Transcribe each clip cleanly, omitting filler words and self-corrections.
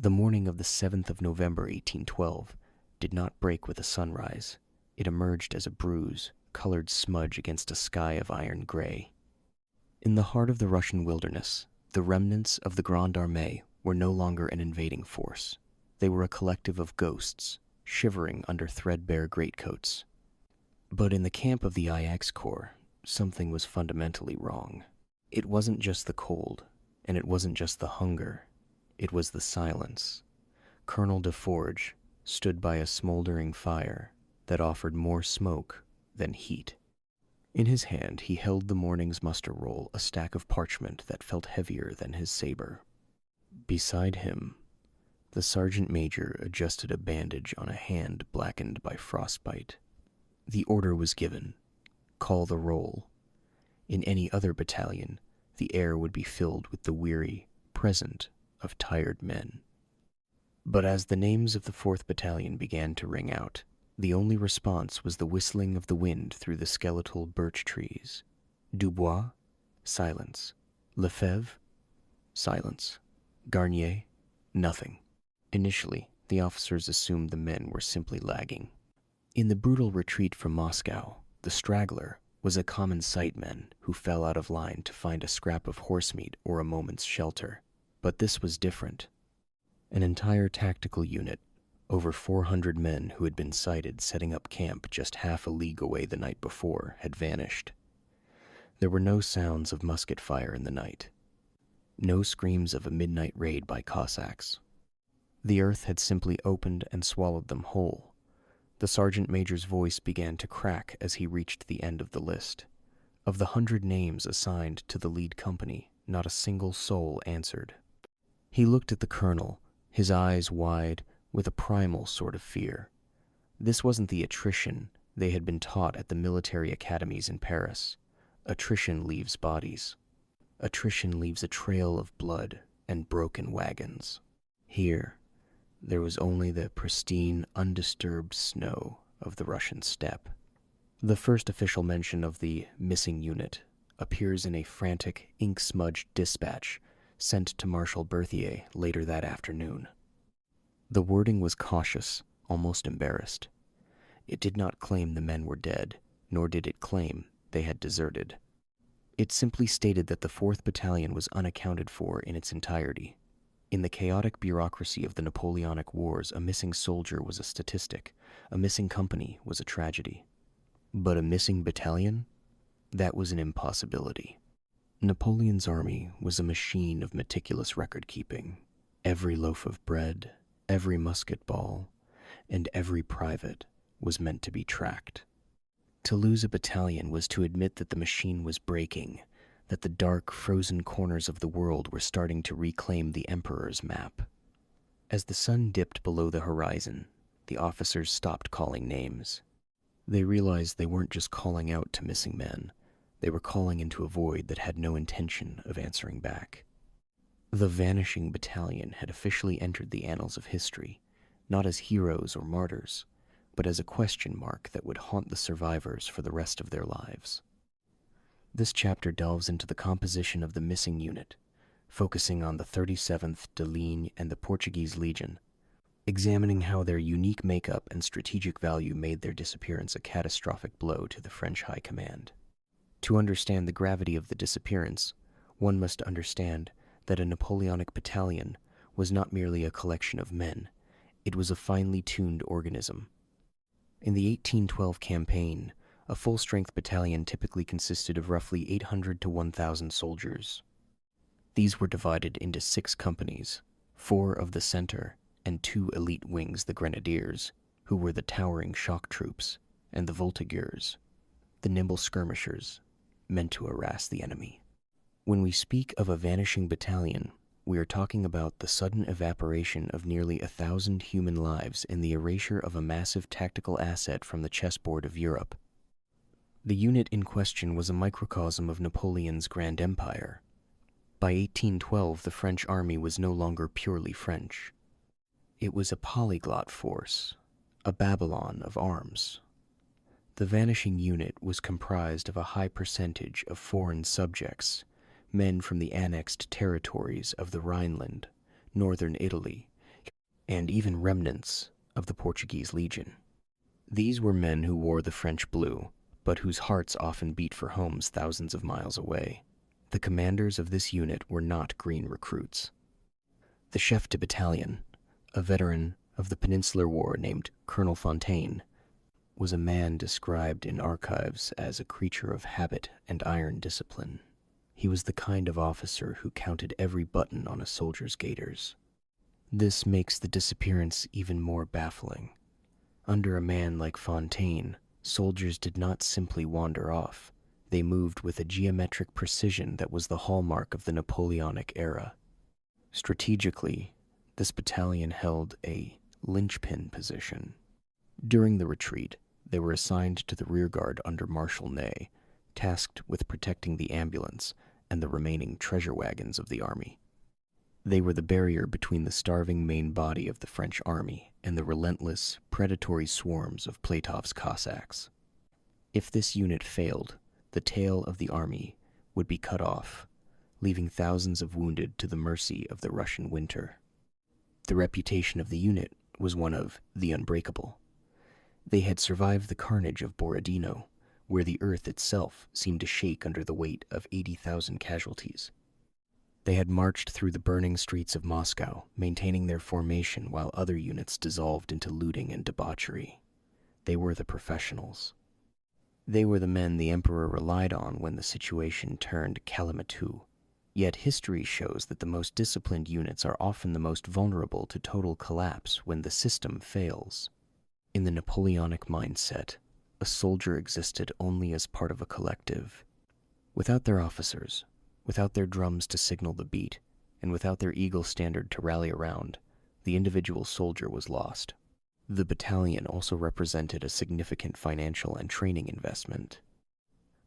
The morning of the 7th of November 1812 did not break with a sunrise. It emerged as a bruise, colored smudge against a sky of iron gray. In the heart of the Russian wilderness, the remnants of the Grande Armée were no longer an invading force. They were a collective of ghosts, shivering under threadbare greatcoats. But in the camp of the IX Corps, something was fundamentally wrong. It wasn't just the cold, and it wasn't just the hunger. It was the silence. Colonel Deforge stood by a smoldering fire that offered more smoke than heat. In his hand, he held the morning's muster roll, a stack of parchment that felt heavier than his saber. Beside him, the sergeant major adjusted a bandage on a hand blackened by frostbite. The order was given: call the roll. In any other battalion, the air would be filled with the weary present of tired men. But as the names of the 4th Battalion began to ring out, the only response was the whistling of the wind through the skeletal birch trees. Dubois, silence. Lefebvre, silence. Garnier, nothing. Initially, the officers assumed the men were simply lagging. In the brutal retreat from Moscow, the straggler was a common sight men who fell out of line to find a scrap of horsemeat or a moment's shelter. But this was different. An entire tactical unit, over 400 men who had been sighted setting up camp just half a league away the night before, had vanished. There were no sounds of musket fire in the night. No screams of a midnight raid by Cossacks. The earth had simply opened and swallowed them whole. The sergeant major's voice began to crack as he reached the end of the list. Of the 100 names assigned to the lead company, not a single soul answered. He looked at the colonel, his eyes wide with a primal sort of fear. This wasn't the attrition they had been taught at the military academies in Paris. Attrition leaves bodies. Attrition leaves a trail of blood and broken wagons. Here, there was only the pristine, undisturbed snow of the Russian steppe. The first official mention of the missing unit appears in a frantic, ink-smudged dispatch sent to Marshal Berthier later that afternoon. The wording was cautious, almost embarrassed. It did not claim the men were dead, nor did it claim they had deserted. It simply stated that the 4th Battalion was unaccounted for in its entirety. In the chaotic bureaucracy of the Napoleonic Wars, a missing soldier was a statistic, a missing company was a tragedy. But a missing battalion? That was an impossibility. Napoleon's army was a machine of meticulous record-keeping. Every loaf of bread, every musket ball, and every private was meant to be tracked. To lose a battalion was to admit that the machine was breaking, that the dark, frozen corners of the world were starting to reclaim the Emperor's map. As the sun dipped below the horizon, the officers stopped calling names. They realized they weren't just calling out to missing men. They were calling into a void that had no intention of answering back. The Vanishing Battalion had officially entered the annals of history, not as heroes or martyrs, but as a question mark that would haunt the survivors for the rest of their lives. This chapter delves into the composition of the missing unit, focusing on the 37th de Ligne and the Portuguese Legion, examining how their unique makeup and strategic value made their disappearance a catastrophic blow to the French High Command. To understand the gravity of the disappearance, one must understand that a Napoleonic battalion was not merely a collection of men, it was a finely tuned organism. In the 1812 campaign, a full-strength battalion typically consisted of roughly 800 to 1,000 soldiers. These were divided into 6 companies, 4 of the center and 2 elite wings, the Grenadiers, who were the towering shock troops, and the Voltigeurs, the nimble skirmishers, meant to harass the enemy. When we speak of a vanishing battalion, we are talking about the sudden evaporation of nearly 1,000 human lives in the erasure of a massive tactical asset from the chessboard of Europe. The unit in question was a microcosm of Napoleon's Grand Empire. By 1812, the French army was no longer purely French. It was a polyglot force, a Babylon of arms. The vanishing unit was comprised of a high percentage of foreign subjects, men from the annexed territories of the Rhineland, northern Italy, and even remnants of the Portuguese Legion. These were men who wore the French blue, but whose hearts often beat for homes thousands of miles away. The commanders of this unit were not green recruits. The chef de battalion, a veteran of the Peninsular War named Colonel Fontaine, was a man described in archives as a creature of habit and iron discipline. He was the kind of officer who counted every button on a soldier's gaiters. This makes the disappearance even more baffling. Under a man like Fontaine, soldiers did not simply wander off. They moved with a geometric precision that was the hallmark of the Napoleonic era. Strategically, this battalion held a linchpin position. During the retreat, they were assigned to the rearguard under Marshal Ney, tasked with protecting the ambulance and the remaining treasure wagons of the army. They were the barrier between the starving main body of the French army and the relentless, predatory swarms of Platov's Cossacks. If this unit failed, the tail of the army would be cut off, leaving thousands of wounded to the mercy of the Russian winter. The reputation of the unit was one of the unbreakable. They had survived the carnage of Borodino, where the earth itself seemed to shake under the weight of 80,000 casualties. They had marched through the burning streets of Moscow, maintaining their formation while other units dissolved into looting and debauchery. They were the professionals. They were the men the emperor relied on when the situation turned calamity. Yet history shows that the most disciplined units are often the most vulnerable to total collapse when the system fails. In the Napoleonic mindset, a soldier existed only as part of a collective. Without their officers, without their drums to signal the beat, and without their eagle standard to rally around, the individual soldier was lost. The battalion also represented a significant financial and training investment.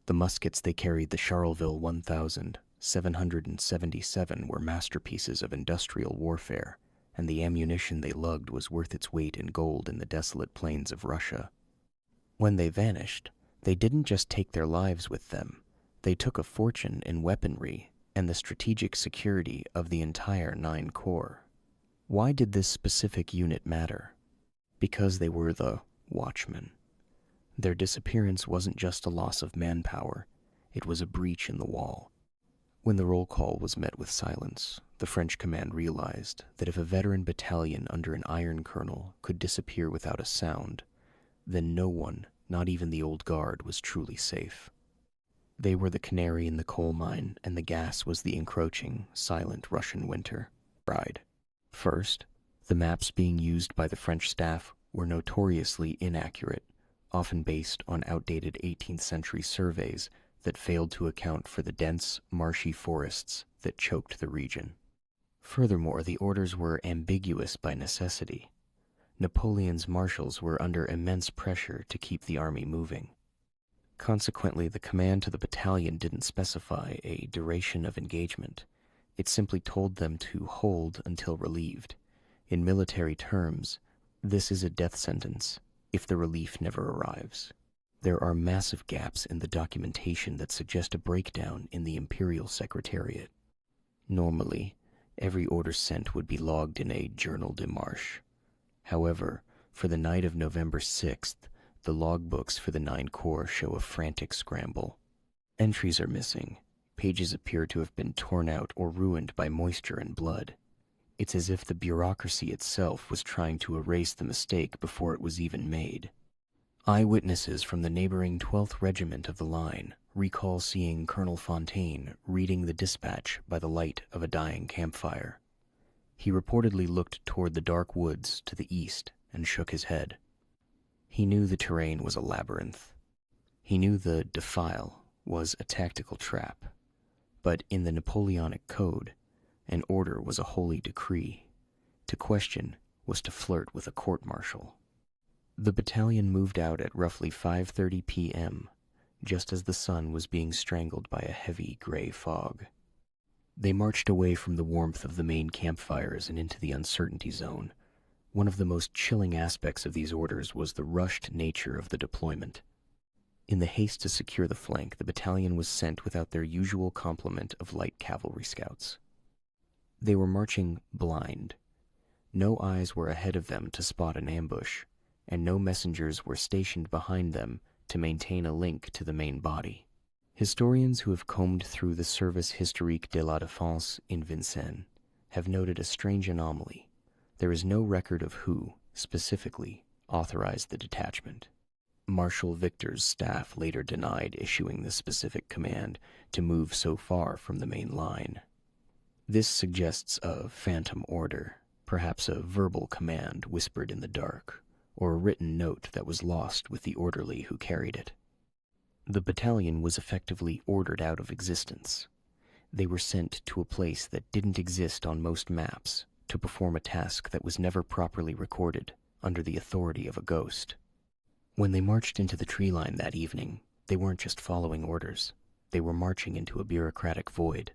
The muskets they carried, the Charleville 1777, were masterpieces of industrial warfare, and the ammunition they lugged was worth its weight in gold in the desolate plains of Russia. When they vanished, they didn't just take their lives with them. They took a fortune in weaponry and the strategic security of the entire 9 Corps. Why did this specific unit matter? Because they were the watchmen. Their disappearance wasn't just a loss of manpower, it was a breach in the wall. When the roll call was met with silence, the French command realized that if a veteran battalion under an iron colonel could disappear without a sound, then no one, not even the old guard, was truly safe. They were the canary in the coal mine, and the gas was the encroaching, silent Russian winter. First, the maps being used by the French staff were notoriously inaccurate, often based on outdated 18th century surveys that failed to account for the dense, marshy forests that choked the region. Furthermore, the orders were ambiguous by necessity. Napoleon's marshals were under immense pressure to keep the army moving. Consequently, the command to the battalion didn't specify a duration of engagement. It simply told them to hold until relieved. In military terms, this is a death sentence if the relief never arrives. There are massive gaps in the documentation that suggest a breakdown in the Imperial Secretariat. Normally, every order sent would be logged in a journal de marche. However, for the night of November 6th, the logbooks for the 9 Corps show a frantic scramble. Entries are missing. Pages appear to have been torn out or ruined by moisture and blood. It's as if the bureaucracy itself was trying to erase the mistake before it was even made. Eyewitnesses from the neighboring 12th Regiment of the Line recall seeing Colonel Fontaine reading the dispatch by the light of a dying campfire. He reportedly looked toward the dark woods to the east and shook his head. He knew the terrain was a labyrinth. He knew the defile was a tactical trap. But in the Napoleonic Code, an order was a holy decree. To question was to flirt with a court-martial. The battalion moved out at roughly 5:30 p.m., just as the sun was being strangled by a heavy gray fog. They marched away from the warmth of the main campfires and into the uncertainty zone. One of the most chilling aspects of these orders was the rushed nature of the deployment. In the haste to secure the flank, the battalion was sent without their usual complement of light cavalry scouts. They were marching blind. No eyes were ahead of them to spot an ambush, and no messengers were stationed behind them to maintain a link to the main body. Historians who have combed through the Service historique de la Défense in Vincennes have noted a strange anomaly. There is no record of who, specifically, authorized the detachment. Marshal Victor's staff later denied issuing the specific command to move so far from the main line. This suggests a phantom order, perhaps a verbal command whispered in the dark, or a written note that was lost with the orderly who carried it. The battalion was effectively ordered out of existence. They were sent to a place that didn't exist on most maps to perform a task that was never properly recorded under the authority of a ghost. When they marched into the tree line that evening, they weren't just following orders. They were marching into a bureaucratic void.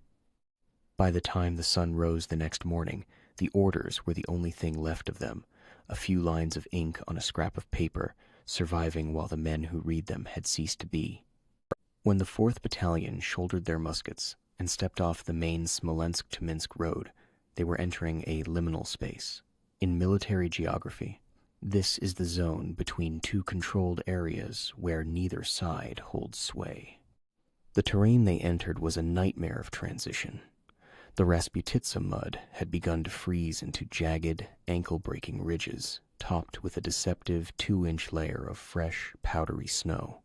By the time the sun rose the next morning, the orders were the only thing left of them, a few lines of ink on a scrap of paper, surviving while the men who read them had ceased to be. When the 4th Battalion shouldered their muskets and stepped off the main Smolensk to Minsk road, they were entering a liminal space. In military geography, this is the zone between two controlled areas where neither side holds sway. The terrain they entered was a nightmare of transition. The Rasputitsa mud had begun to freeze into jagged, ankle-breaking ridges, topped with a deceptive 2-inch layer of fresh, powdery snow.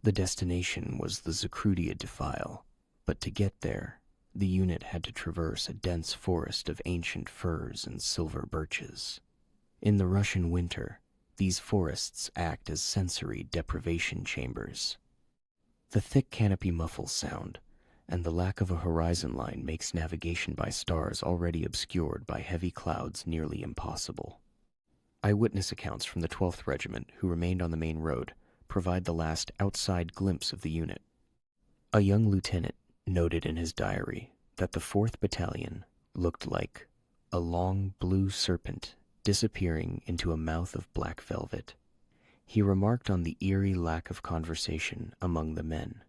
The destination was the Zakrutia Defile, but to get there, the unit had to traverse a dense forest of ancient firs and silver birches. In the Russian winter, these forests act as sensory deprivation chambers. The thick canopy muffles sound, and the lack of a horizon line makes navigation by stars already obscured by heavy clouds nearly impossible. Eyewitness accounts from the 12th Regiment, who remained on the main road, provide the last outside glimpse of the unit. A young lieutenant noted in his diary that the 4th Battalion looked like a long blue serpent disappearing into a mouth of black velvet. He remarked on the eerie lack of conversation among the men.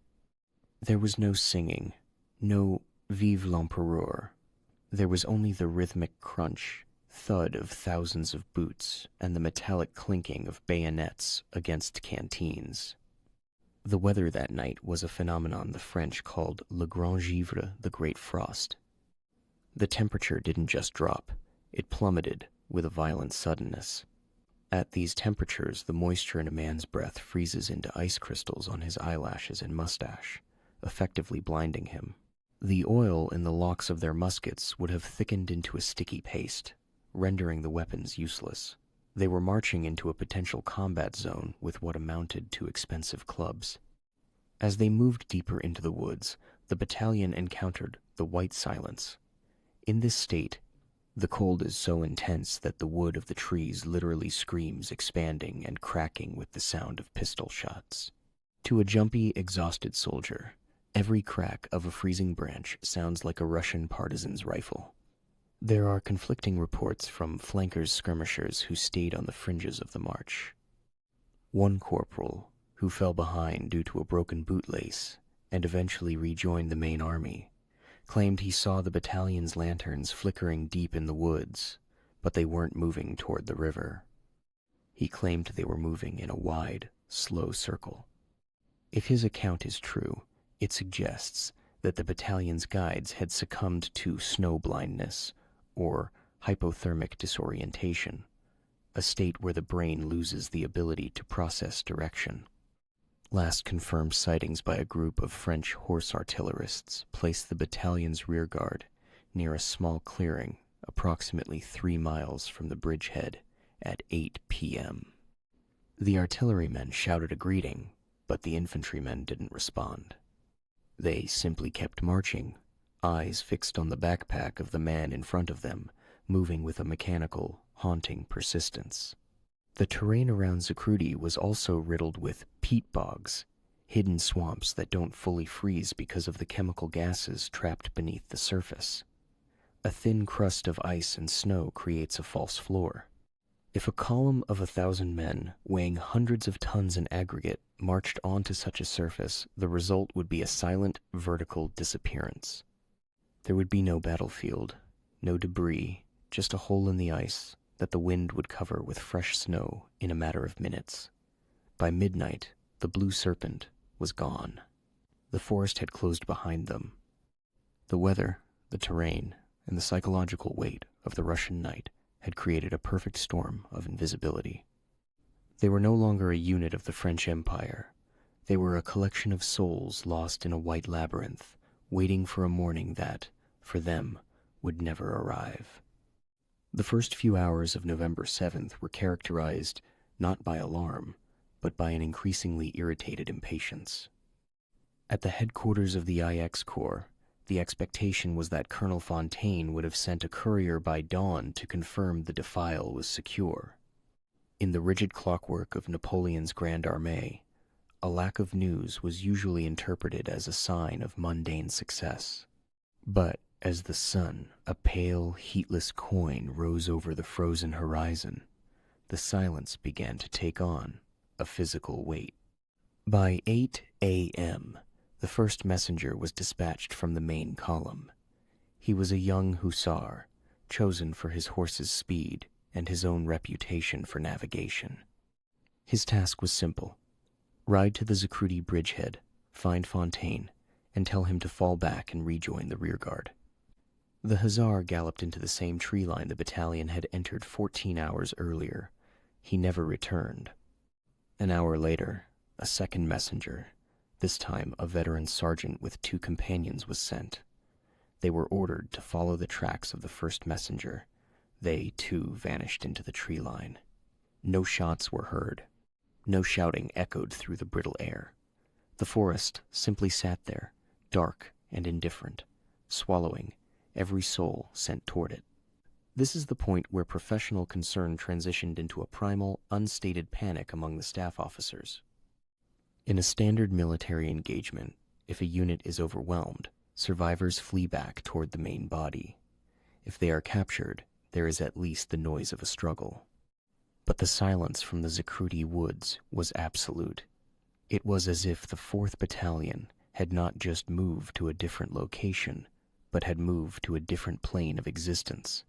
There was no singing, no Vive l'Empereur. There was only the rhythmic crunch, thud of thousands of boots, and the metallic clinking of bayonets against canteens. The weather that night was a phenomenon the French called le grand givre, the great frost. The temperature didn't just drop, it plummeted with a violent suddenness. At these temperatures, the moisture in a man's breath freezes into ice crystals on his eyelashes and mustache, effectively blinding him. The oil in the locks of their muskets would have thickened into a sticky paste, rendering the weapons useless. They were marching into a potential combat zone with what amounted to expensive clubs. As they moved deeper into the woods, the battalion encountered the white silence. In this state, the cold is so intense that the wood of the trees literally screams, expanding and cracking with the sound of pistol shots. To a jumpy, exhausted soldier, every crack of a freezing branch sounds like a Russian partisan's rifle. There are conflicting reports from flankers skirmishers who stayed on the fringes of the march. One corporal, who fell behind due to a broken bootlace and eventually rejoined the main army, claimed he saw the battalion's lanterns flickering deep in the woods, but they weren't moving toward the river. He claimed they were moving in a wide, slow circle. If his account is true, it suggests that the battalion's guides had succumbed to snow blindness or hypothermic disorientation, a state where the brain loses the ability to process direction. Last confirmed sightings by a group of French horse artillerists placed the battalion's rearguard near a small clearing approximately 3 miles from the bridgehead at 8 p.m. The artillerymen shouted a greeting, but the infantrymen didn't respond. They simply kept marching, eyes fixed on the backpack of the man in front of them, moving with a mechanical, haunting persistence. The terrain around Zakruti was also riddled with peat bogs, hidden swamps that don't fully freeze because of the chemical gases trapped beneath the surface. A thin crust of ice and snow creates a false floor. If a column of 1,000 men, weighing hundreds of tons in aggregate, marched onto such a surface, the result would be a silent, vertical disappearance. There would be no battlefield, no debris, just a hole in the ice that the wind would cover with fresh snow in a matter of minutes. By midnight, the Blue Serpent was gone. The forest had closed behind them. The weather, the terrain, and the psychological weight of the Russian night had created a perfect storm of invisibility. They were no longer a unit of the French Empire. They were a collection of souls lost in a white labyrinth, waiting for a morning that, for them, would never arrive. The first few hours of November 7th were characterized not by alarm, but by an increasingly irritated impatience. At the headquarters of the IX Corps, the expectation was that Colonel Fontaine would have sent a courier by dawn to confirm the defile was secure. In the rigid clockwork of Napoleon's Grande Armée, a lack of news was usually interpreted as a sign of mundane success. But as the sun, a pale, heatless coin, rose over the frozen horizon, the silence began to take on a physical weight. By 8 a.m., the first messenger was dispatched from the main column. He was a young hussar, chosen for his horse's speed and his own reputation for navigation. His task was simple: ride to the Zakruty bridgehead, find Fontaine, and tell him to fall back and rejoin the rearguard. The hussar galloped into the same tree line the battalion had entered 14 hours earlier. He never returned. An hour later, a second messenger, this time a veteran sergeant with 2 companions, was sent. They were ordered to follow the tracks of the first messenger. They, too, vanished into the tree line. No shots were heard. No shouting echoed through the brittle air. The forest simply sat there, dark and indifferent, swallowing every soul sent toward it. This is the point where professional concern transitioned into a primal, unstated panic among the staff officers. In a standard military engagement, if a unit is overwhelmed, survivors flee back toward the main body. If they are captured, there is at least the noise of a struggle. But the silence from the Zakruty woods was absolute. It was as if the 4th Battalion had not just moved to a different location, but had moved to a different plane of existence.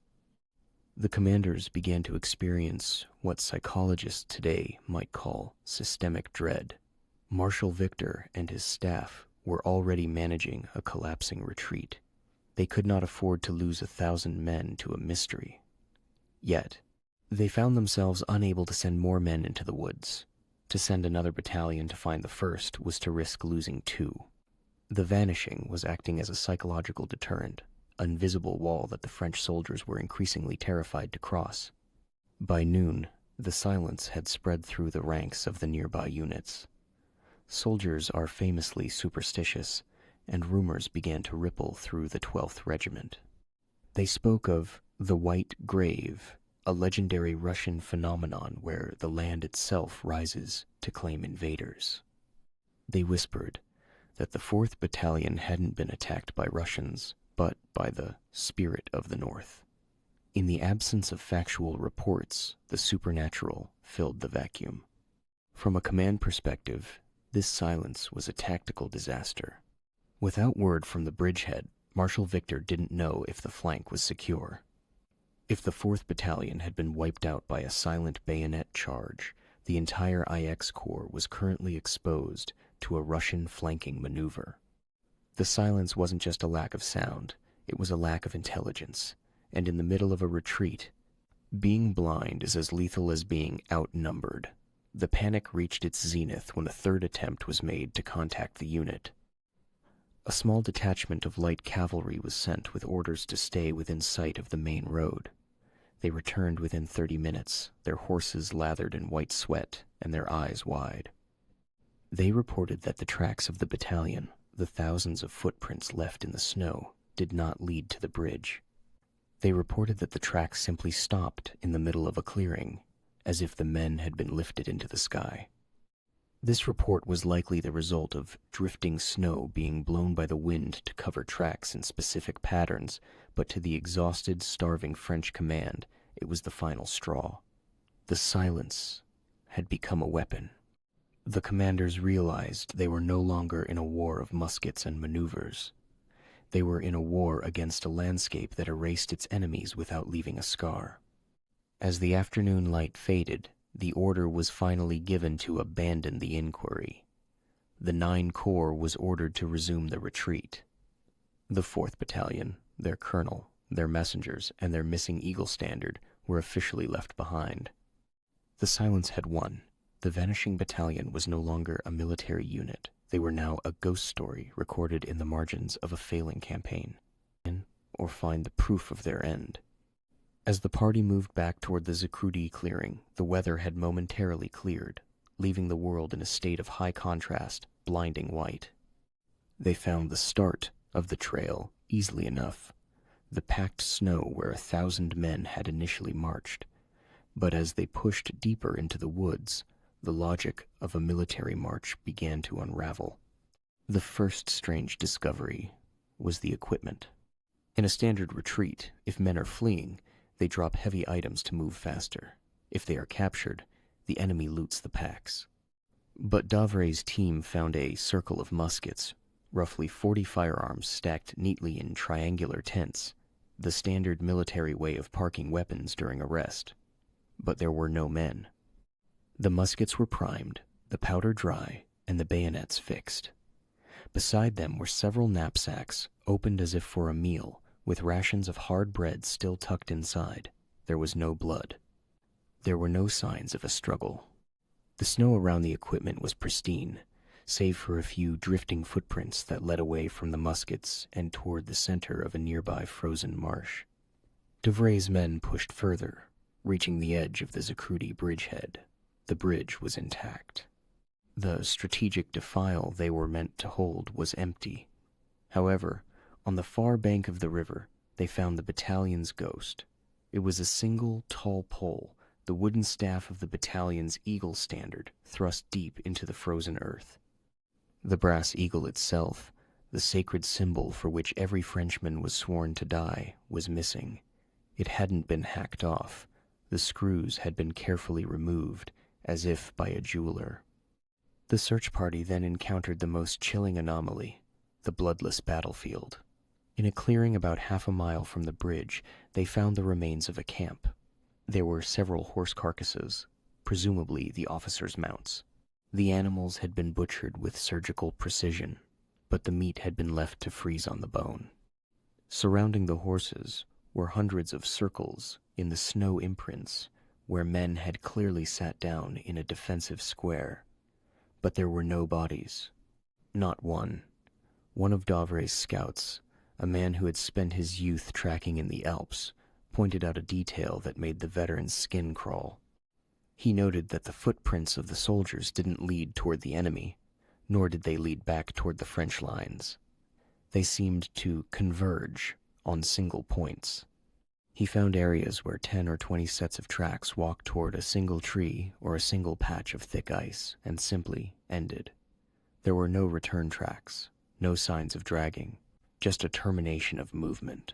The commanders began to experience what psychologists today might call systemic dread. Marshal Victor and his staff were already managing a collapsing retreat. They could not afford to lose 1,000 men to a mystery. Yet, they found themselves unable to send more men into the woods. To send another battalion to find the first was to risk losing 2. The vanishing was acting as a psychological deterrent, an invisible wall that the French soldiers were increasingly terrified to cross. By noon, the silence had spread through the ranks of the nearby units. Soldiers are famously superstitious, and rumors began to ripple through the 12th Regiment. They spoke of the White Grave, a legendary Russian phenomenon where the land itself rises to claim invaders. They whispered that the 4th Battalion hadn't been attacked by Russians, but by the Spirit of the North. In the absence of factual reports, the supernatural filled the vacuum. From a command perspective, this silence was a tactical disaster. Without word from the bridgehead, Marshal Victor didn't know if the flank was secure. If the 4th Battalion had been wiped out by a silent bayonet charge, the entire IX Corps was currently exposed to a Russian flanking maneuver. The silence wasn't just a lack of sound, it was a lack of intelligence, and in the middle of a retreat, being blind is as lethal as being outnumbered. The panic reached its zenith when a third attempt was made to contact the unit. A small detachment of light cavalry was sent with orders to stay within sight of the main road. They returned within 30 minutes, their horses lathered in white sweat and their eyes wide. They reported that the tracks of the battalion, the thousands of footprints left in the snow, did not lead to the bridge. They reported that the tracks simply stopped in the middle of a clearing, as if the men had been lifted into the sky. This report was likely the result of drifting snow being blown by the wind to cover tracks in specific patterns, but to the exhausted, starving French command, it was the final straw. The silence had become a weapon. The commanders realized they were no longer in a war of muskets and maneuvers. They were in a war against a landscape that erased its enemies without leaving a scar. As the afternoon light faded, the order was finally given to abandon the inquiry. The 9 Corps was ordered to resume the retreat. The 4th Battalion, their colonel, their messengers, and their missing Eagle standard were officially left behind. The silence had won. The Vanishing Battalion was no longer a military unit. They were now a ghost story recorded in the margins of a failing campaign, or find the proof of their end. As the party moved back toward the Zakrudi clearing, the weather had momentarily cleared, leaving the world in a state of high contrast, blinding white. They found the start of the trail easily enough, the packed snow where 1,000 men had initially marched. But as they pushed deeper into the woods, the logic of a military march began to unravel. The first strange discovery was the equipment. In a standard retreat, if men are fleeing, they drop heavy items to move faster. If they are captured, the enemy loots the packs. But Davre's team found a circle of muskets, roughly 40 firearms stacked neatly in triangular tents, the standard military way of parking weapons during a rest. But there were no men. The muskets were primed, the powder dry, and the bayonets fixed. Beside them were several knapsacks, opened as if for a meal, with rations of hard bread still tucked inside. There was no blood. There were no signs of a struggle. The snow around the equipment was pristine, save for a few drifting footprints that led away from the muskets and toward the center of a nearby frozen marsh. Davre's men pushed further, reaching the edge of the Zakrudi bridgehead. The bridge was intact. The strategic defile they were meant to hold was empty. However, on the far bank of the river, they found the battalion's ghost. It was a single tall pole, the wooden staff of the battalion's eagle standard, thrust deep into the frozen earth. The brass eagle itself, the sacred symbol for which every Frenchman was sworn to die, was missing. It hadn't been hacked off. The screws had been carefully removed, as if by a jeweler. The search party then encountered the most chilling anomaly, the bloodless battlefield. In a clearing about half a mile from the bridge, they found the remains of a camp. There were several horse carcasses, presumably the officers' mounts. The animals had been butchered with surgical precision, but the meat had been left to freeze on the bone. Surrounding the horses were hundreds of circles in the snow imprints where men had clearly sat down in a defensive square. But there were no bodies. Not one. One of Davre's scouts, a man who had spent his youth tracking in the Alps, pointed out a detail that made the veteran's skin crawl. He noted that the footprints of the soldiers didn't lead toward the enemy, nor did they lead back toward the French lines. They seemed to converge on single points. He found areas where 10 or 20 sets of tracks walked toward a single tree or a single patch of thick ice and simply ended. There were no return tracks, no signs of dragging, just a termination of movement.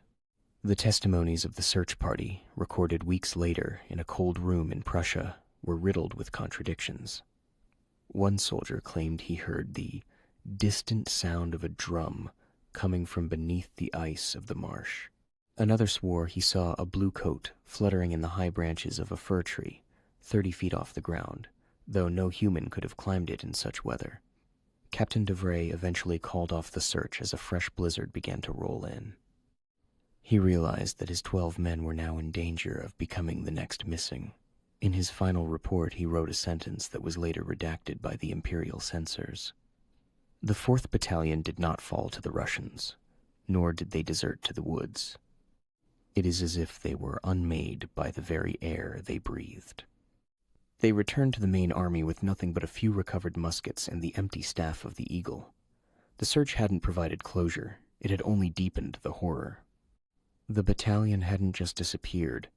The testimonies of the search party, recorded weeks later in a cold room in Prussia, were riddled with contradictions. One soldier claimed he heard the distant sound of a drum coming from beneath the ice of the marsh. Another swore he saw a blue coat fluttering in the high branches of a fir tree, 30 feet off the ground, though no human could have climbed it in such weather. Captain Davre eventually called off the search as a fresh blizzard began to roll in. He realized that his 12 men were now in danger of becoming the next missing. In his final report, he wrote a sentence that was later redacted by the imperial censors. The 4th Battalion did not fall to the Russians, nor did they desert to the woods. It is as if they were unmade by the very air they breathed. They returned to the main army with nothing but a few recovered muskets and the empty staff of the Eagle. The search hadn't provided closure, it had only deepened the horror. The battalion hadn't just disappeared.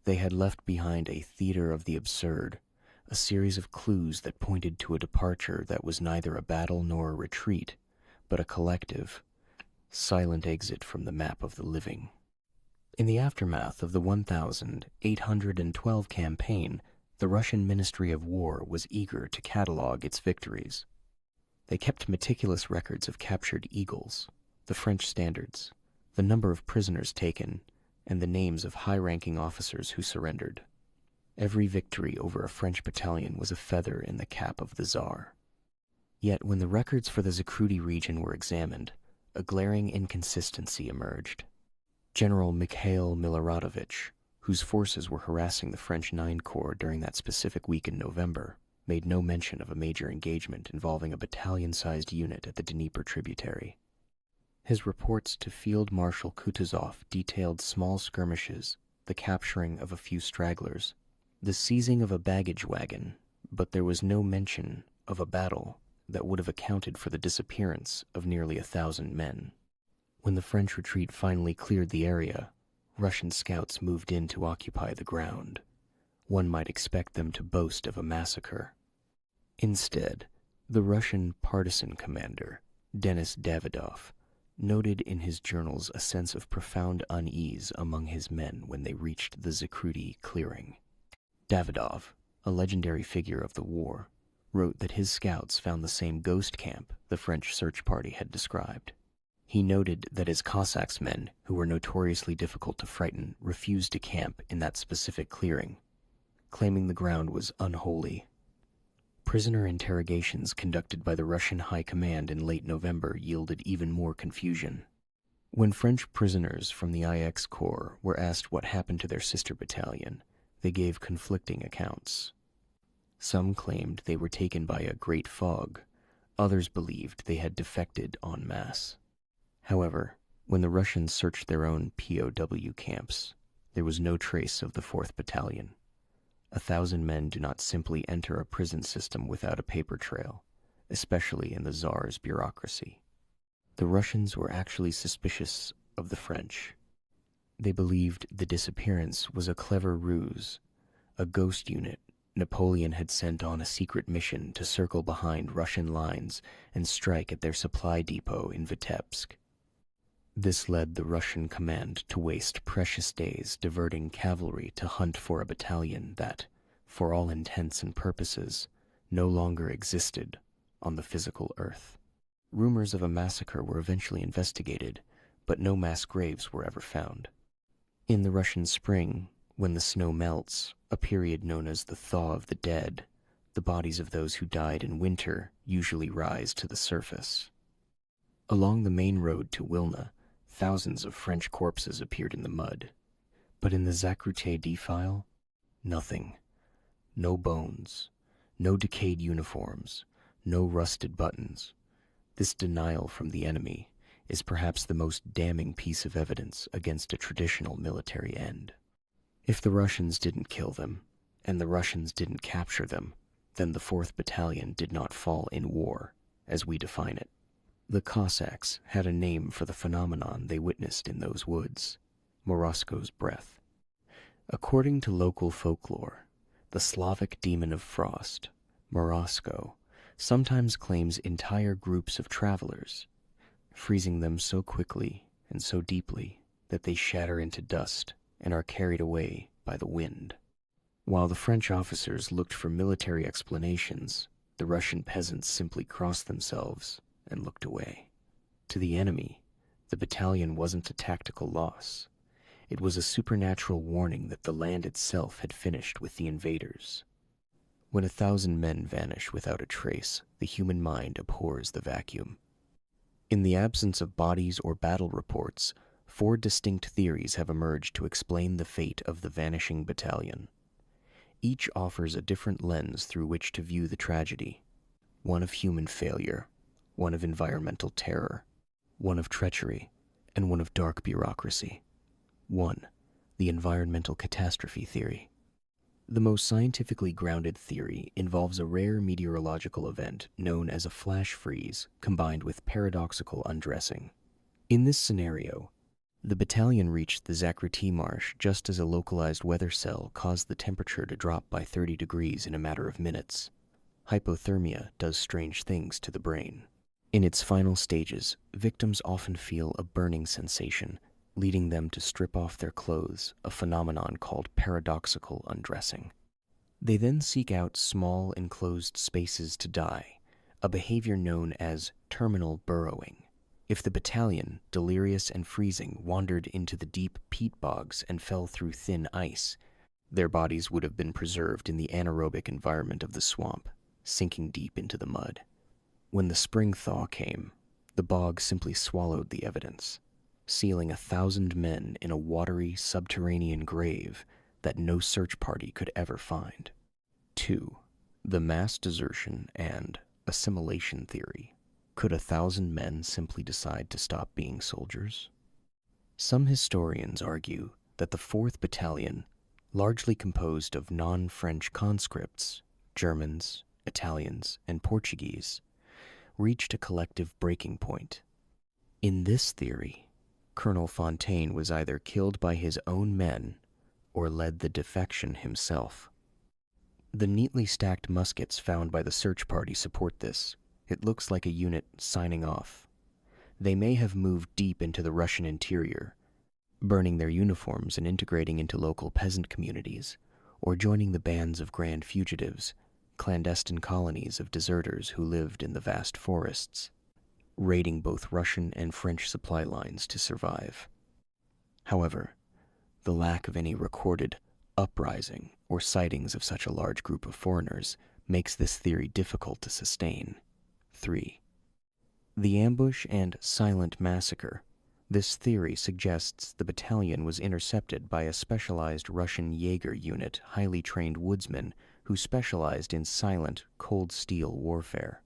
They had left behind a theater of the absurd, a series of clues that pointed to a departure that was neither a battle nor a retreat, but a collective, silent exit from the map of the living. In the aftermath of the 1812 campaign, the Russian Ministry of War was eager to catalog its victories. They kept meticulous records of captured eagles, the French standards, the number of prisoners taken, and the names of high-ranking officers who surrendered. Every victory over a French battalion was a feather in the cap of the Tsar. Yet when the records for the Zakruty region were examined, a glaring inconsistency emerged. General Mikhail Miloradovich, whose forces were harassing the French Ninth Corps during that specific week in November, made no mention of a major engagement involving a battalion-sized unit at the Dnieper tributary. His reports to Field Marshal Kutuzov detailed small skirmishes, the capturing of a few stragglers, the seizing of a baggage wagon, but there was no mention of a battle that would have accounted for the disappearance of nearly 1,000 men. When the French retreat finally cleared the area, Russian scouts moved in to occupy the ground. One might expect them to boast of a massacre. Instead, the Russian partisan commander, Denis Davidov, noted in his journals a sense of profound unease among his men when they reached the Zakruty clearing. Davidov, a legendary figure of the war, wrote that his scouts found the same ghost camp the French search party had described. He noted that his Cossacks men, who were notoriously difficult to frighten, refused to camp in that specific clearing, claiming the ground was unholy. Prisoner interrogations conducted by the Russian High Command in late November yielded even more confusion. When French prisoners from the IX Corps were asked what happened to their sister battalion, they gave conflicting accounts. Some claimed they were taken by a great fog. Others believed they had defected en masse. However, when the Russians searched their own POW camps, there was no trace of the 4th Battalion. 1,000 men do not simply enter a prison system without a paper trail, especially in the Tsar's bureaucracy. The Russians were actually suspicious of the French. They believed the disappearance was a clever ruse, a ghost unit Napoleon had sent on a secret mission to circle behind Russian lines and strike at their supply depot in Vitebsk. This led the Russian command to waste precious days diverting cavalry to hunt for a battalion that, for all intents and purposes, no longer existed on the physical earth. Rumors of a massacre were eventually investigated, but no mass graves were ever found. In the Russian spring, when the snow melts, a period known as the thaw of the dead, the bodies of those who died in winter usually rise to the surface. Along the main road to Wilna, thousands of French corpses appeared in the mud. But in the Zakruty defile, nothing. No bones, no decayed uniforms, no rusted buttons. This denial from the enemy is perhaps the most damning piece of evidence against a traditional military end. If the Russians didn't kill them, and the Russians didn't capture them, then the 4th Battalion did not fall in war, as we define it. The Cossacks had a name for the phenomenon they witnessed in those woods, Morosko's breath. According to local folklore, the Slavic demon of frost, Morosko, sometimes claims entire groups of travelers, freezing them so quickly and so deeply that they shatter into dust and are carried away by the wind. While the French officers looked for military explanations, the Russian peasants simply crossed themselves and looked away. To the enemy, the battalion wasn't a tactical loss. It was a supernatural warning that the land itself had finished with the invaders. When 1,000 men vanish without a trace, the human mind abhors the vacuum. In the absence of bodies or battle reports, 4 distinct theories have emerged to explain the fate of the Vanishing Battalion. Each offers a different lens through which to view the tragedy. One of human failure, one of environmental terror, one of treachery, and one of dark bureaucracy. 1. The environmental catastrophe theory. The most scientifically grounded theory involves a rare meteorological event known as a flash freeze combined with paradoxical undressing. In this scenario, the battalion reached the Zakruty marsh just as a localized weather cell caused the temperature to drop by 30 degrees in a matter of minutes. Hypothermia does strange things to the brain. In its final stages, victims often feel a burning sensation, leading them to strip off their clothes, a phenomenon called paradoxical undressing. They then seek out small enclosed spaces to die, a behavior known as terminal burrowing. If the battalion, delirious and freezing, wandered into the deep peat bogs and fell through thin ice, their bodies would have been preserved in the anaerobic environment of the swamp, sinking deep into the mud. When the spring thaw came, the bog simply swallowed the evidence, sealing 1,000 men in a watery subterranean grave that no search party could ever find. 2. The mass desertion and assimilation theory. Could 1,000 men simply decide to stop being soldiers? Some historians argue that the 4th Battalion, largely composed of non-French conscripts, Germans, Italians, and Portuguese, reached a collective breaking point. In this theory, Colonel Fontaine was either killed by his own men or led the defection himself. The neatly stacked muskets found by the search party support this. It looks like a unit signing off. They may have moved deep into the Russian interior, burning their uniforms and integrating into local peasant communities, or joining the bands of grand fugitives, clandestine colonies of deserters who lived in the vast forests, raiding both Russian and French supply lines to survive. However, the lack of any recorded uprising or sightings of such a large group of foreigners makes this theory difficult to sustain. 3. The ambush and silent massacre. This theory suggests the battalion was intercepted by a specialized Russian Jaeger unit, highly trained woodsmen who specialized in silent, cold steel warfare.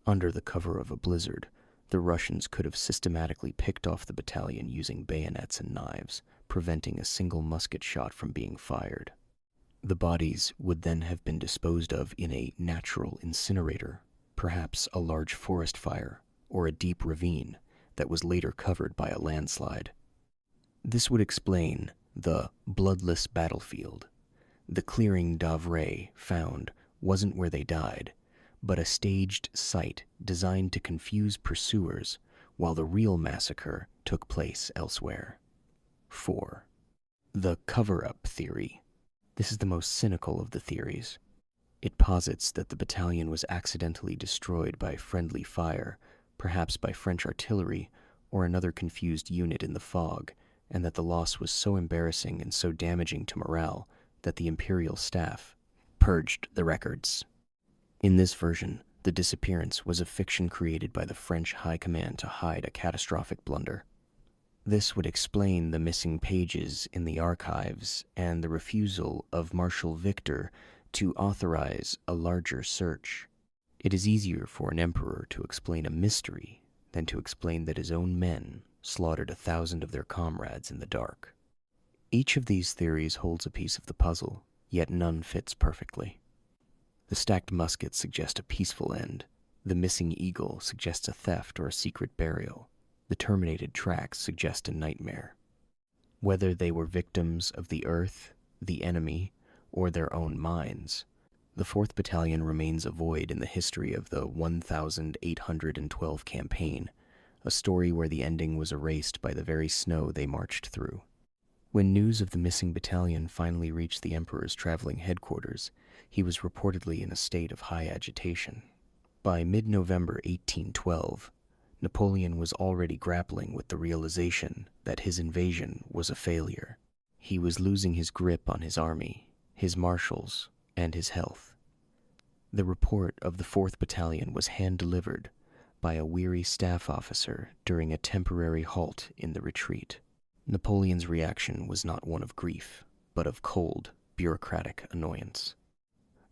Under the cover of a blizzard, the Russians could have systematically picked off the battalion using bayonets and knives, preventing a single musket shot from being fired. The bodies would then have been disposed of in a natural incinerator, perhaps a large forest fire or a deep ravine that was later covered by a landslide. This would explain the bloodless battlefield. The clearing d'Avray found wasn't where they died, but a staged site designed to confuse pursuers, while the real massacre took place elsewhere. 4. The cover-up theory. This is the most cynical of the theories. It posits that the battalion was accidentally destroyed by friendly fire, perhaps by French artillery or another confused unit in the fog, and that the loss was so embarrassing and so damaging to morale that the imperial staff purged the records. In this version, the disappearance was a fiction created by the French High Command to hide a catastrophic blunder. This would explain the missing pages in the archives and the refusal of Marshal Victor to authorize a larger search. It is easier for an emperor to explain a mystery than to explain that his own men slaughtered 1,000 of their comrades in the dark. Each of these theories holds a piece of the puzzle, yet none fits perfectly. The stacked muskets suggest a peaceful end. The missing eagle suggests a theft or a secret burial. The terminated tracks suggest a nightmare. Whether they were victims of the earth, the enemy, or their own minds, the 4th Battalion remains a void in the history of the 1812 campaign, a story where the ending was erased by the very snow they marched through. When news of the missing battalion finally reached the Emperor's traveling headquarters, he was reportedly in a state of high agitation. By mid-November 1812, Napoleon was already grappling with the realization that his invasion was a failure. He was losing his grip on his army, his marshals, and his health. The report of the 4th Battalion was hand-delivered by a weary staff officer during a temporary halt in the retreat. Napoleon's reaction was not one of grief, but of cold, bureaucratic annoyance.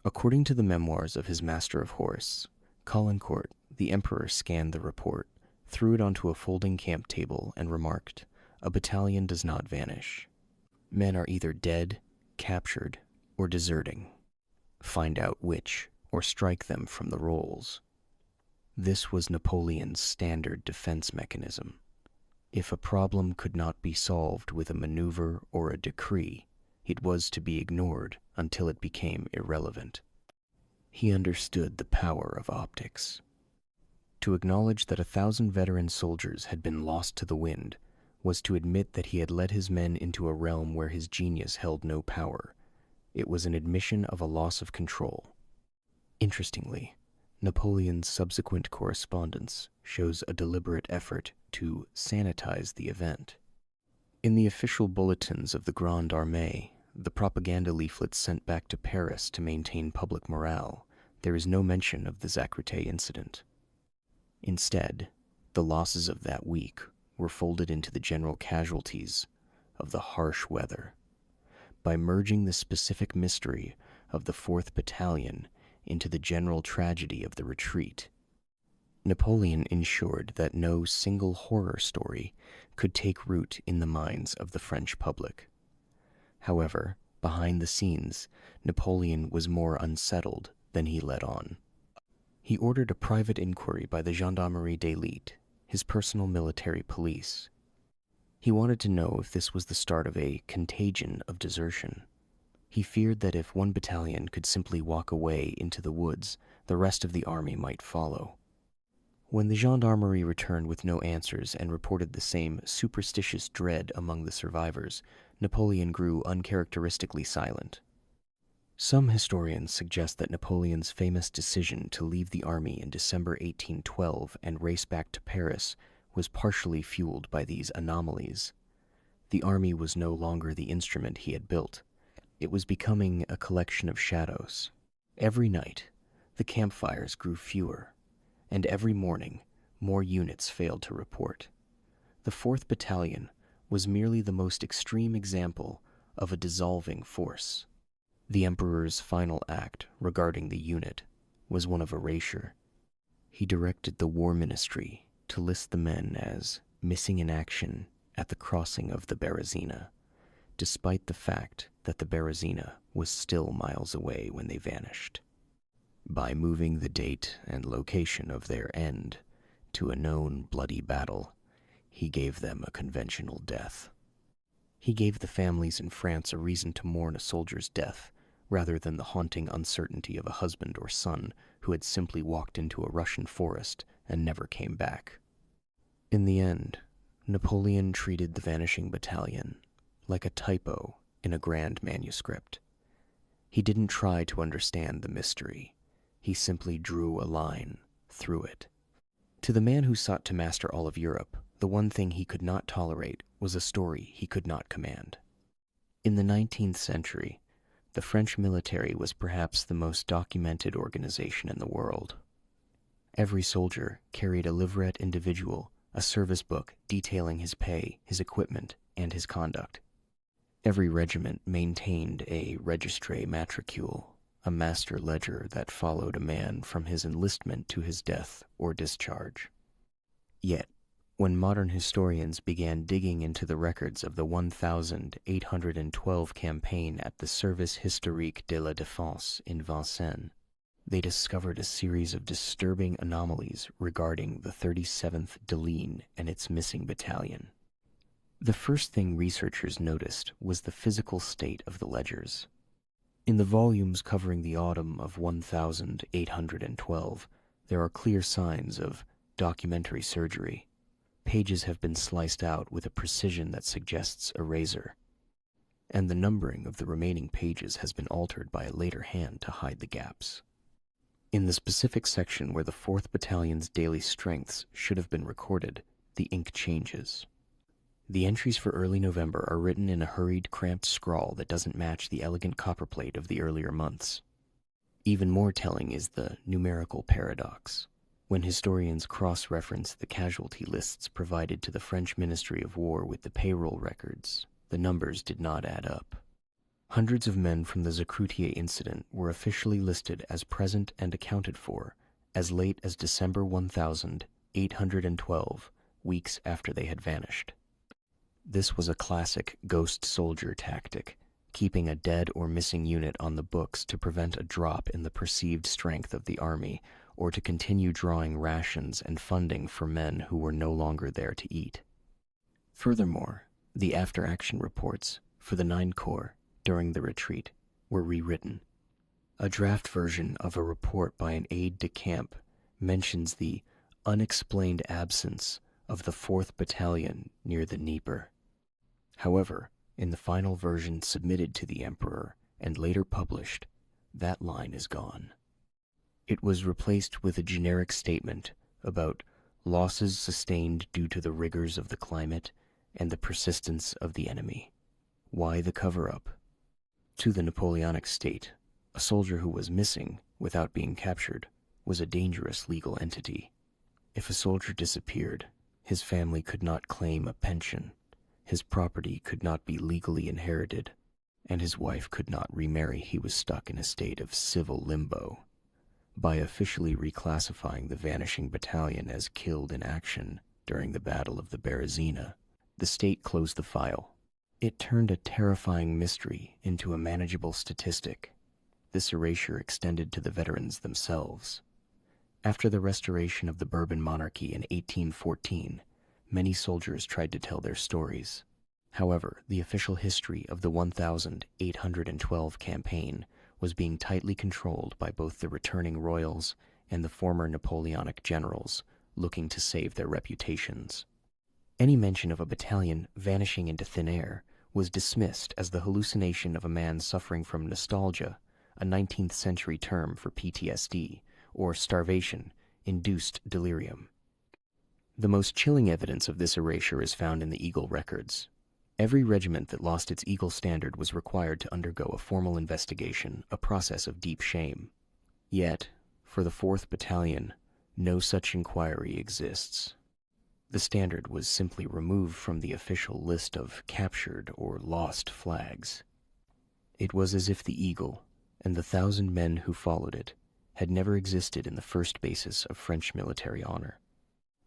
According to the memoirs of his master of horse, Caulaincourt, the emperor scanned the report, threw it onto a folding camp table, and remarked, "A battalion does not vanish. Men are either dead, captured, or deserting. Find out which, or strike them from the rolls." This was Napoleon's standard defense mechanism. If a problem could not be solved with a maneuver or a decree, it was to be ignored until it became irrelevant. He understood the power of optics. To acknowledge that 1,000 veteran soldiers had been lost to the wind was to admit that he had led his men into a realm where his genius held no power. It was an admission of a loss of control. Interestingly, Napoleon's subsequent correspondence shows a deliberate effort to sanitize the event. In the official bulletins of the Grande Armée, the propaganda leaflets sent back to Paris to maintain public morale, there is no mention of the Zacrete incident. Instead, the losses of that week were folded into the general casualties of the harsh weather. By merging the specific mystery of the 4th Battalion into the general tragedy of the retreat, Napoleon ensured that no single horror story could take root in the minds of the French public. However, behind the scenes, Napoleon was more unsettled than he let on. He ordered a private inquiry by the Gendarmerie d'Élite, his personal military police. He wanted to know if this was the start of a contagion of desertion. He feared that if one battalion could simply walk away into the woods, the rest of the army might follow. When the gendarmerie returned with no answers and reported the same superstitious dread among the survivors, Napoleon grew uncharacteristically silent. Some historians suggest that Napoleon's famous decision to leave the army in December 1812 and race back to Paris was partially fueled by these anomalies. The army was no longer the instrument he had built. It was becoming a collection of shadows. Every night, the campfires grew fewer, and every morning, more units failed to report. The 4th Battalion was merely the most extreme example of a dissolving force. The Emperor's final act regarding the unit was one of erasure. He directed the War Ministry to list the men as missing in action at the crossing of the Berezina, despite the fact that the Berezina was still miles away when they vanished. By moving the date and location of their end to a known bloody battle, he gave them a conventional death. He gave the families in France a reason to mourn a soldier's death, rather than the haunting uncertainty of a husband or son who had simply walked into a Russian forest and never came back. In the end, Napoleon treated the Vanishing Battalion like a typo in a grand manuscript. He didn't try to understand the mystery. He simply drew a line through it. To the man who sought to master all of Europe, the one thing he could not tolerate was a story he could not command. In the 19th century, the French military was perhaps the most documented organization in the world. Every soldier carried a livret individual, a service book detailing his pay, his equipment, and his conduct. Every regiment maintained a registre matricule, a master ledger that followed a man from his enlistment to his death or discharge. Yet, when modern historians began digging into the records of the 1812 campaign at the Service Historique de la Défense in Vincennes, they discovered a series of disturbing anomalies regarding the 37th de Ligne and its missing battalion. The first thing researchers noticed was the physical state of the ledgers. In the volumes covering the autumn of 1812, there are clear signs of documentary surgery. Pages have been sliced out with a precision that suggests a razor, and the numbering of the remaining pages has been altered by a later hand to hide the gaps. In the specific section where the 4th Battalion's daily strengths should have been recorded, the ink changes. The entries for early November are written in a hurried, cramped scrawl that doesn't match the elegant copperplate of the earlier months. Even more telling is the numerical paradox. When historians cross-reference the casualty lists provided to the French Ministry of War with the payroll records, the numbers did not add up. Hundreds of men from the Zacrete incident were officially listed as present and accounted for as late as December 1812, weeks after they had vanished. This was a classic ghost soldier tactic, keeping a dead or missing unit on the books to prevent a drop in the perceived strength of the army, or to continue drawing rations and funding for men who were no longer there to eat. Furthermore, the after-action reports for the 9 Corps during the retreat were rewritten. A draft version of a report by an aide-de-camp mentions the unexplained absence of the 4th Battalion near the Dnieper. However, in the final version submitted to the Emperor and later published, that line is gone. It was replaced with a generic statement about losses sustained due to the rigors of the climate and the persistence of the enemy. Why the cover-up? To the Napoleonic state, a soldier who was missing without being captured was a dangerous legal entity. If a soldier disappeared, his family could not claim a pension, his property could not be legally inherited, and his wife could not remarry. He was stuck in a state of civil limbo. By officially reclassifying the Vanishing Battalion as killed in action during the Battle of the Berezina, the state closed the file. It turned a terrifying mystery into a manageable statistic. This erasure extended to the veterans themselves. After the restoration of the Bourbon monarchy in 1814, many soldiers tried to tell their stories. However, the official history of the 1812 campaign was being tightly controlled by both the returning royals and the former Napoleonic generals looking to save their reputations. Any mention of a battalion vanishing into thin air was dismissed as the hallucination of a man suffering from nostalgia, a 19th century term for PTSD, or starvation-induced delirium. The most chilling evidence of this erasure is found in the Eagle records. Every regiment that lost its Eagle standard was required to undergo a formal investigation, a process of deep shame. Yet, for the 4th Battalion, no such inquiry exists. The standard was simply removed from the official list of captured or lost flags. It was as if the Eagle, and the 1,000 men who followed it, had never existed in the first basis of French military honor.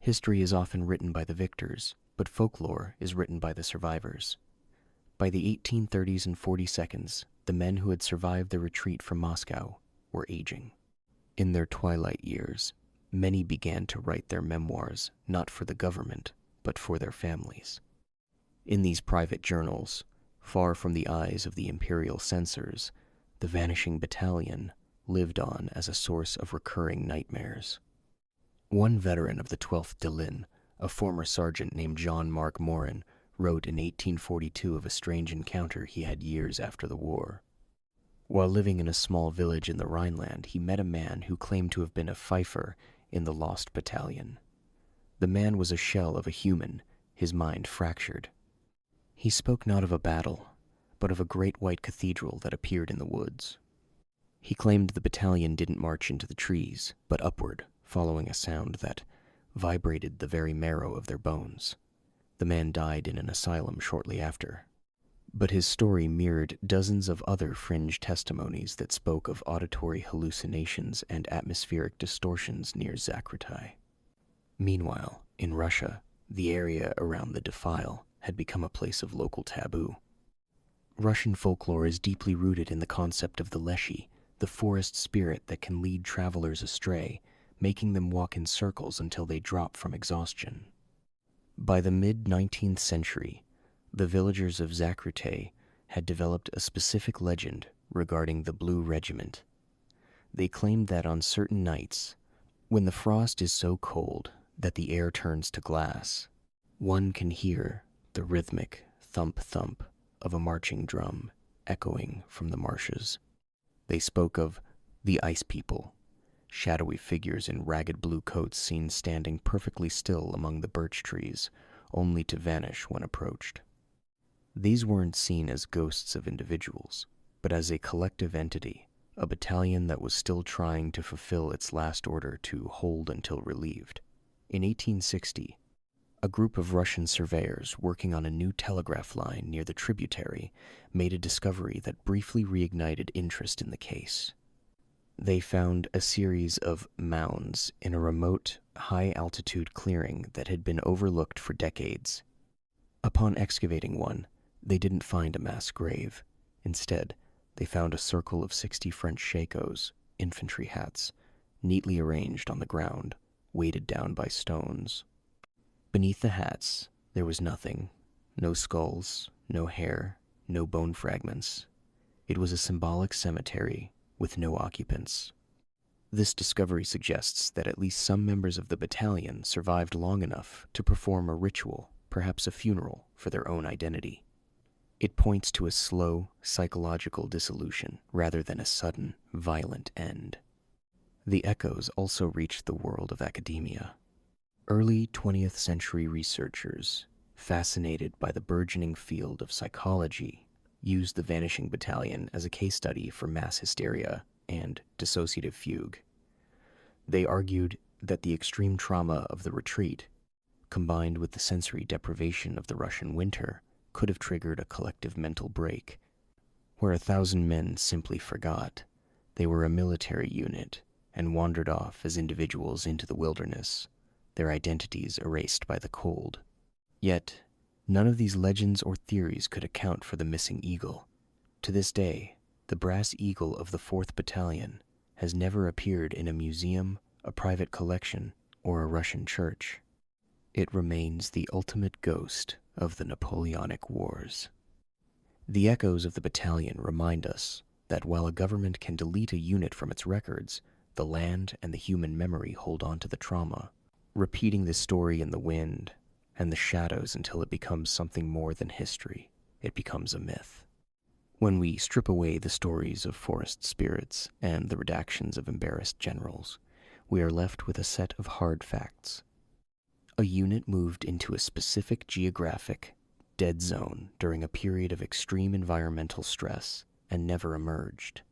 History is often written by the victors, but folklore is written by the survivors. By the 1830s and 42nds, the men who had survived the retreat from Moscow were aging. In their twilight years, many began to write their memoirs not for the government, but for their families. In these private journals, far from the eyes of the imperial censors, the Vanishing Battalion lived on as a source of recurring nightmares. One veteran of the 12th de Ligne, a former sergeant named John Mark Morin, wrote in 1842 of a strange encounter he had years after the war. While living in a small village in the Rhineland, he met a man who claimed to have been a fifer in the lost battalion. The man was a shell of a human, his mind fractured. He spoke not of a battle, but of a great white cathedral that appeared in the woods. He claimed the battalion didn't march into the trees, but upward, following a sound that vibrated the very marrow of their bones. The man died in an asylum shortly after. But his story mirrored dozens of other fringe testimonies that spoke of auditory hallucinations and atmospheric distortions near Zakritai. Meanwhile, in Russia, the area around the defile had become a place of local taboo. Russian folklore is deeply rooted in the concept of the leshy, the forest spirit that can lead travelers astray, making them walk in circles until they drop from exhaustion. By the mid-19th century, the villagers of Zakritai had developed a specific legend regarding the Blue Regiment. They claimed that on certain nights, when the frost is so cold that the air turns to glass, one can hear the rhythmic thump-thump of a marching drum echoing from the marshes. They spoke of the Ice People, shadowy figures in ragged blue coats seen standing perfectly still among the birch trees, only to vanish when approached. These weren't seen as ghosts of individuals, but as a collective entity, a battalion that was still trying to fulfill its last order to hold until relieved. In 1860, a group of Russian surveyors working on a new telegraph line near the tributary made a discovery that briefly reignited interest in the case. They found a series of mounds in a remote, high-altitude clearing that had been overlooked for decades. Upon excavating one, they didn't find a mass grave. Instead, they found a circle of 60 French shakos, infantry hats, neatly arranged on the ground, weighted down by stones. Beneath the hats, there was nothing. No skulls, no hair, no bone fragments. It was a symbolic cemetery with no occupants. This discovery suggests that at least some members of the battalion survived long enough to perform a ritual, perhaps a funeral, for their own identity. It points to a slow, psychological dissolution rather than a sudden, violent end. The echoes also reached the world of academia. Early 20th century researchers, fascinated by the burgeoning field of psychology, used the Vanishing Battalion as a case study for mass hysteria and dissociative fugue. They argued that the extreme trauma of the retreat, combined with the sensory deprivation of the Russian winter, could have triggered a collective mental break. Where 1,000 men simply forgot, they were a military unit and wandered off as individuals into the wilderness, their identities erased by the cold. Yet, none of these legends or theories could account for the missing eagle. To this day, the brass eagle of the 4th Battalion has never appeared in a museum, a private collection, or a Russian church. It remains the ultimate ghost of the Napoleonic Wars. The echoes of the battalion remind us that while a government can delete a unit from its records, the land and the human memory hold on to the trauma, repeating this story in the wind and the shadows until it becomes something more than history. It becomes a myth. When we strip away the stories of forest spirits and the redactions of embarrassed generals, we are left with a set of hard facts. A unit moved into a specific geographic dead zone during a period of extreme environmental stress and never emerged.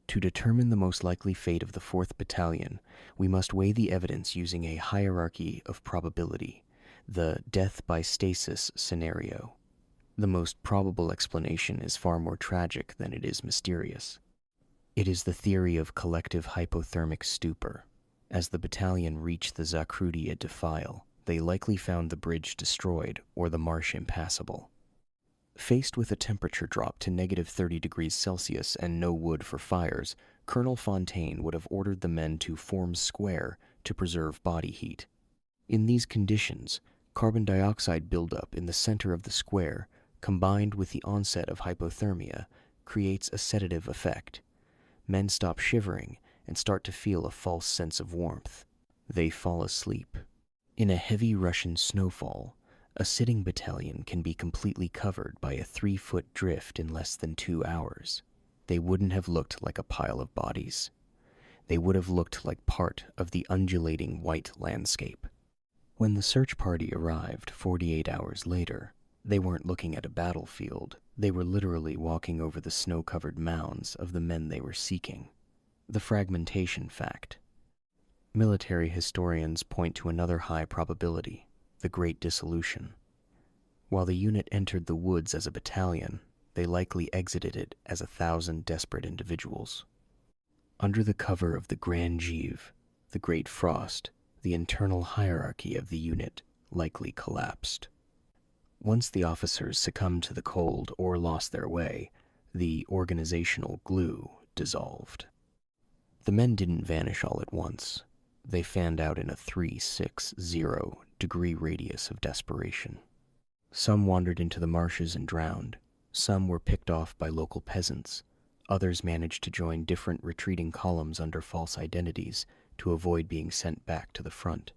To determine the most likely fate of the 4th Battalion, we must weigh the evidence using a hierarchy of probability, the death by stasis scenario. The most probable explanation is far more tragic than it is mysterious. It is the theory of collective hypothermic stupor. As the battalion reached the Zakrutia defile, they likely found the bridge destroyed or the marsh impassable. Faced with a temperature drop to -30°C and no wood for fires, Colonel Fontaine would have ordered the men to form square to preserve body heat. In these conditions, carbon dioxide buildup in the center of the square, combined with the onset of hypothermia, creates a sedative effect. Men stop shivering and start to feel a false sense of warmth. They fall asleep. In a heavy Russian snowfall, a sitting battalion can be completely covered by a 3-foot drift in less than 2 hours. They wouldn't have looked like a pile of bodies. They would have looked like part of the undulating white landscape. When the search party arrived 48 hours later, they weren't looking at a battlefield. They were literally walking over the snow-covered mounds of the men they were seeking. The fragmentation fact. Military historians point to another high probability, the Great Dissolution. While the unit entered the woods as a battalion, they likely exited it as 1,000 desperate individuals. Under the cover of the Grand Givre, the Great Frost, the internal hierarchy of the unit likely collapsed. Once the officers succumbed to the cold or lost their way, the organizational glue dissolved. The men didn't vanish all at once. They fanned out in a 360-degree radius of desperation. Some wandered into the marshes and drowned. Some were picked off by local peasants. Others managed to join different retreating columns under false identities to avoid being sent back to the front.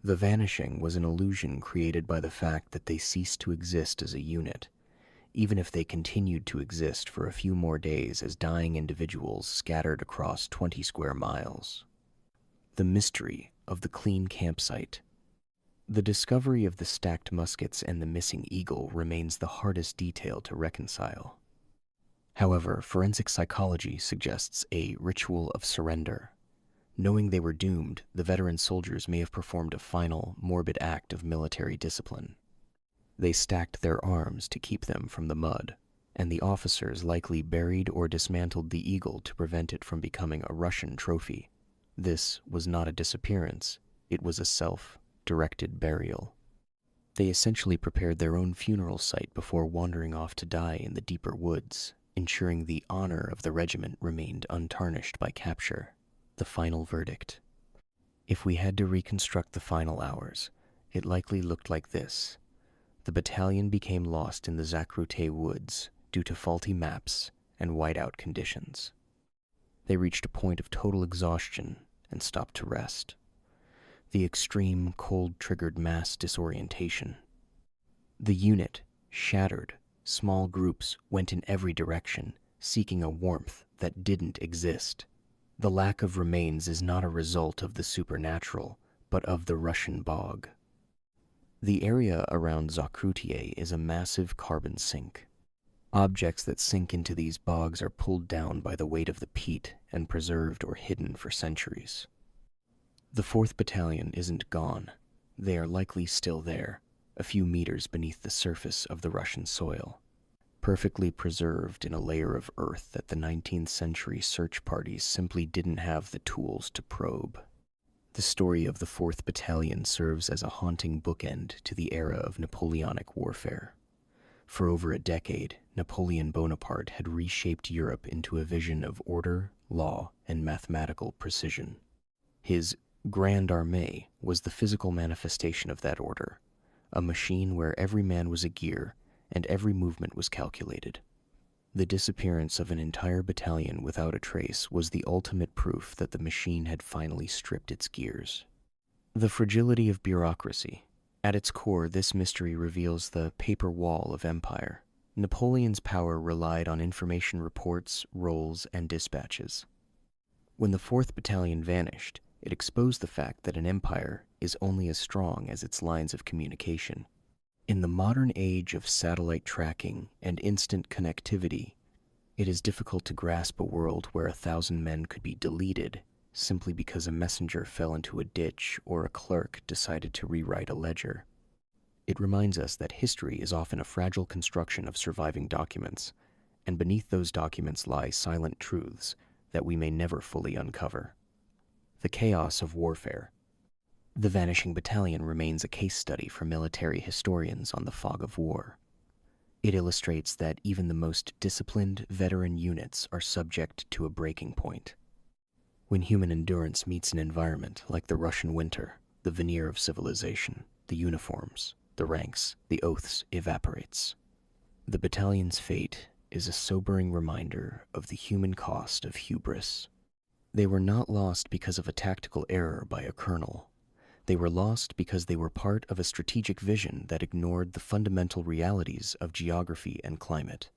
The vanishing was an illusion created by the fact that they ceased to exist as a unit, even if they continued to exist for a few more days as dying individuals scattered across 20 square miles. The mystery of the clean campsite. The discovery of the stacked muskets and the missing eagle remains the hardest detail to reconcile. However, forensic psychology suggests a ritual of surrender. Knowing they were doomed, the veteran soldiers may have performed a final, morbid act of military discipline. They stacked their arms to keep them from the mud, and the officers likely buried or dismantled the eagle to prevent it from becoming a Russian trophy. This was not a disappearance, it was a self-directed burial. They essentially prepared their own funeral site before wandering off to die in the deeper woods, ensuring the honor of the regiment remained untarnished by capture. The final verdict. If we had to reconstruct the final hours, it likely looked like this. The battalion became lost in the Zakrutia woods due to faulty maps and whiteout conditions. They reached a point of total exhaustion and stopped to rest. The extreme cold triggered mass disorientation. The unit, shattered, small groups went in every direction, seeking a warmth that didn't exist. The lack of remains is not a result of the supernatural, but of the Russian bog. The area around Zakrutiye is a massive carbon sink. Objects that sink into these bogs are pulled down by the weight of the peat and preserved or hidden for centuries. The 4th Battalion isn't gone. They are likely still there, a few meters beneath the surface of the Russian soil, perfectly preserved in a layer of earth that the 19th century search parties simply didn't have the tools to probe. The story of the 4th Battalion serves as a haunting bookend to the era of Napoleonic warfare. For over a decade, Napoleon Bonaparte had reshaped Europe into a vision of order, law, and mathematical precision. His Grande Armée was the physical manifestation of that order, a machine where every man was a gear and every movement was calculated. The disappearance of an entire battalion without a trace was the ultimate proof that the machine had finally stripped its gears. The fragility of bureaucracy. At its core, this mystery reveals the paper wall of empire. Napoleon's power relied on information reports, rolls, and dispatches. When the 4th Battalion vanished, it exposed the fact that an empire is only as strong as its lines of communication. In the modern age of satellite tracking and instant connectivity, it is difficult to grasp a world where 1,000 men could be deleted simply because a messenger fell into a ditch or a clerk decided to rewrite a ledger. It reminds us that history is often a fragile construction of surviving documents, and beneath those documents lie silent truths that we may never fully uncover. The chaos of warfare. The Vanishing Battalion remains a case study for military historians on the fog of war. It illustrates that even the most disciplined veteran units are subject to a breaking point. When human endurance meets an environment like the Russian winter, the veneer of civilization, the uniforms, the ranks, the oaths evaporates. The battalion's fate is a sobering reminder of the human cost of hubris. They were not lost because of a tactical error by a colonel. They were lost because they were part of a strategic vision that ignored the fundamental realities of geography and climate,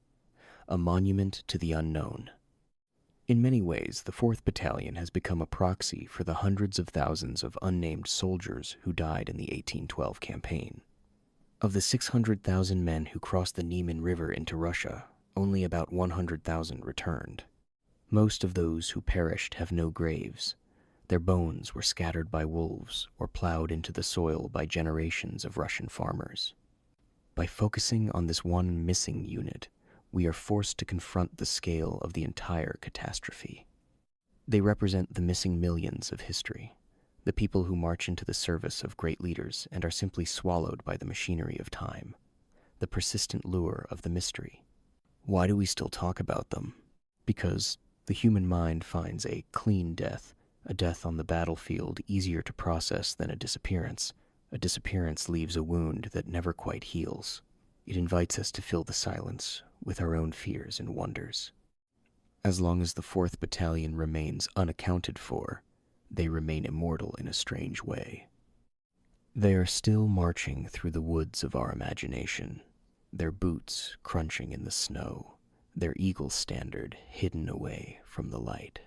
a monument to the unknown. In many ways, the 4th Battalion has become a proxy for the hundreds of thousands of unnamed soldiers who died in the 1812 campaign. Of the 600,000 men who crossed the Niemen River into Russia, only about 100,000 returned. Most of those who perished have no graves. Their bones were scattered by wolves or plowed into the soil by generations of Russian farmers. By focusing on this one missing unit, we are forced to confront the scale of the entire catastrophe. They represent the missing millions of history, the people who march into the service of great leaders and are simply swallowed by the machinery of time, the persistent lure of the mystery. Why do we still talk about them? Because the human mind finds a clean death, a death on the battlefield, easier to process than a disappearance. A disappearance leaves a wound that never quite heals. It invites us to fill the silence with our own fears and wonders. As long as the 4th Battalion remains unaccounted for, they remain immortal in a strange way. They are still marching through the woods of our imagination, their boots crunching in the snow, their eagle standard hidden away from the light.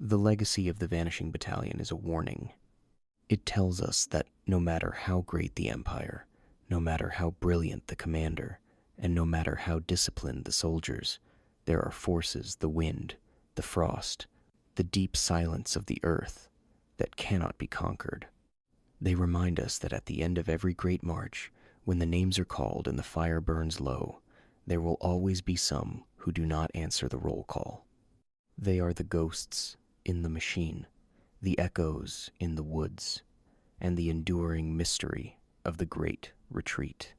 The legacy of the Vanishing Battalion is a warning. It tells us that no matter how great the empire, no matter how brilliant the commander, and no matter how disciplined the soldiers, there are forces, the wind, the frost, the deep silence of the earth, that cannot be conquered. They remind us that at the end of every great march, when the names are called and the fire burns low, there will always be some who do not answer the roll call. They are the ghosts in the machine, the echoes in the woods, and the enduring mystery of the Great Retreat.